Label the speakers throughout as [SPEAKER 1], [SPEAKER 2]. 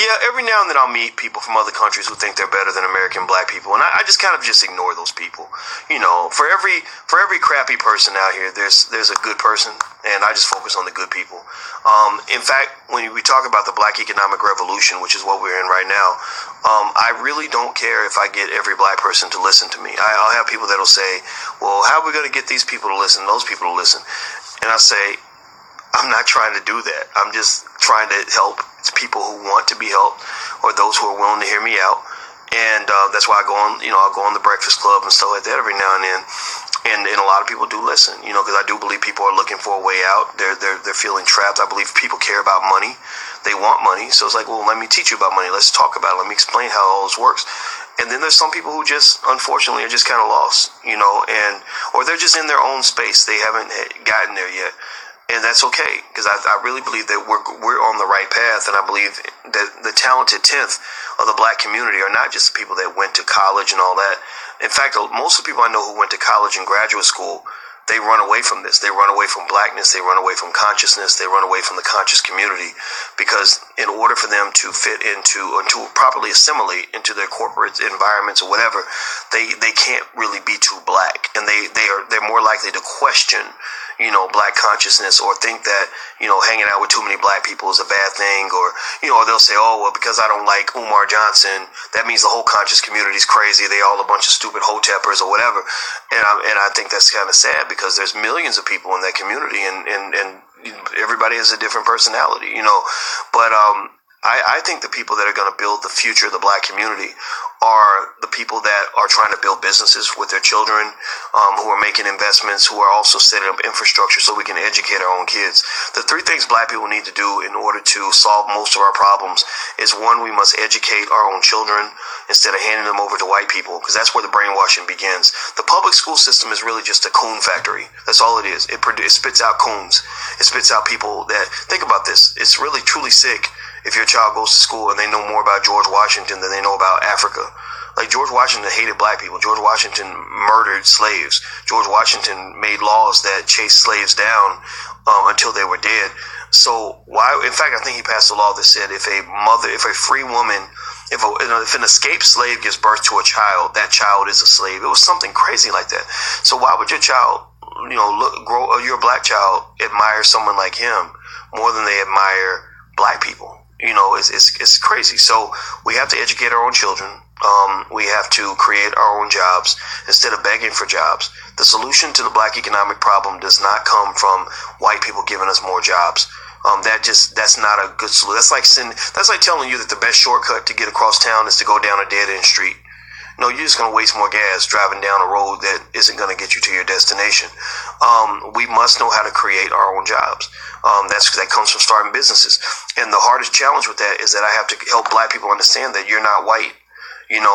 [SPEAKER 1] Yeah, every now and then I'll meet people from other countries who think they're better than American black people, and I just kind of just ignore those people. For every crappy person out here, there's a good person, and I just focus on the good people. In fact, when we talk about the Black Economic Revolution, which is what we're in right now, I really don't care if I get every black person to listen to me. I'll have people that'll say, "Well, how are we going to get these people to listen, those people to listen?" And I say, I'm not trying to do that. I'm just trying to help people who want to be helped, or those who are willing to hear me out. And that's why I'll go on the Breakfast Club and stuff like that every now and then. And a lot of people do listen, because I do believe people are looking for a way out. They're feeling trapped. I believe people care about money. They want money. So it's like, well, let me teach you about money. Let's talk about it. Let me explain how all this works. And then there's some people who just, unfortunately, are just kind of lost, or they're just in their own space. They haven't gotten there yet. And that's okay, because I really believe that we're on the right path, and I believe that the talented 10th of the black community are not just people that went to college and all that. In fact, most of the people I know who went to college and graduate school, they run away from this. They run away from blackness. They run away from consciousness. They run away from the conscious community, because in order for them to fit into, or to properly assimilate into their corporate environments or whatever, they can't really be too black, and they're more likely to question black consciousness, or think that, hanging out with too many black people is a bad thing, or they'll say, oh, well, because I don't like Umar Johnson, that means the whole conscious community is crazy. They all a bunch of stupid hoteppers or whatever. And I think that's kind of sad, because there's millions of people in that community, and everybody has a different personality, but, I think the people that are going to build the future of the black community are the people that are trying to build businesses with their children, who are making investments, who are also setting up infrastructure so we can educate our own kids. The three things black people need to do in order to solve most of our problems is, one, we must educate our own children instead of handing them over to white people, because that's where the brainwashing begins. The public school system is really just a coon factory. That's all it is. It spits out coons. It spits out people that, think about this, it's really truly sick if your child goes to school and they know more about George Washington than they know about Africa. Like, George Washington hated black people. George Washington murdered slaves. George Washington made laws that chased slaves down until they were dead. So why? In fact, I think he passed a law that said if a free woman, if an escaped slave gives birth to a child, that child is a slave. It was something crazy like that. So why would your child, your black child, admire someone like him more than they admire black people? It's crazy. So we have to educate our own children. We have to create our own jobs instead of begging for jobs. The solution to the black economic problem does not come from white people giving us more jobs. That's not a good solution. That's like telling you that the best shortcut to get across town is to go down a dead-end street. No, you're just going to waste more gas driving down a road that isn't going to get you to your destination. We must know how to create our own jobs. That comes from starting businesses. And the hardest challenge with that is that I have to help black people understand that you're not white. And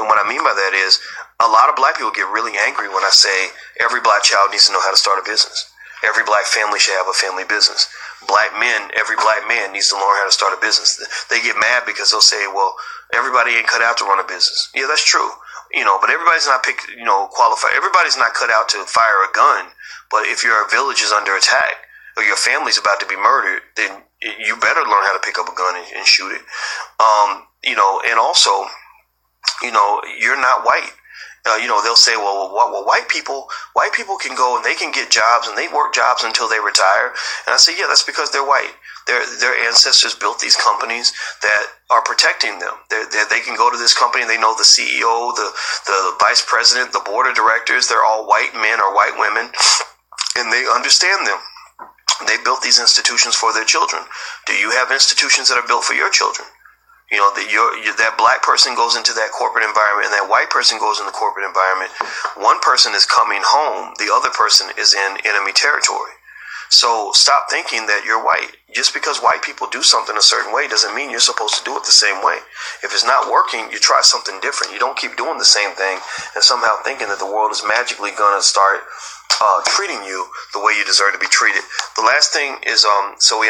[SPEAKER 1] what I mean by that is, a lot of black people get really angry when I say every black child needs to know how to start a business. Every black family should have a family business. Every black man needs to learn how to start a business. They get mad because they'll say, well, everybody ain't cut out to run a business. Yeah, that's true. But everybody's not qualified. Everybody's not cut out to fire a gun. But if your village is under attack, or your family's about to be murdered, then you better learn how to pick up a gun and shoot it. And also, you're not white. They'll say, well, white people can go and they can get jobs and they work jobs until they retire. And I say, yeah, that's because they're white. Their ancestors built these companies that are protecting them. They can go to this company and they know the CEO, the vice president, the board of directors. They're all white men or white women, and they understand them. They built these institutions for their children. Do you have institutions that are built for your children? That black person goes into that corporate environment and that white person goes in the corporate environment. One person is coming home. The other person is in enemy territory. So stop thinking that you're white. Just because white people do something a certain way doesn't mean you're supposed to do it the same way. If it's not working, you try something different. You don't keep doing the same thing and somehow thinking that the world is magically going to start treating you the way you deserve to be treated. The last thing is, so we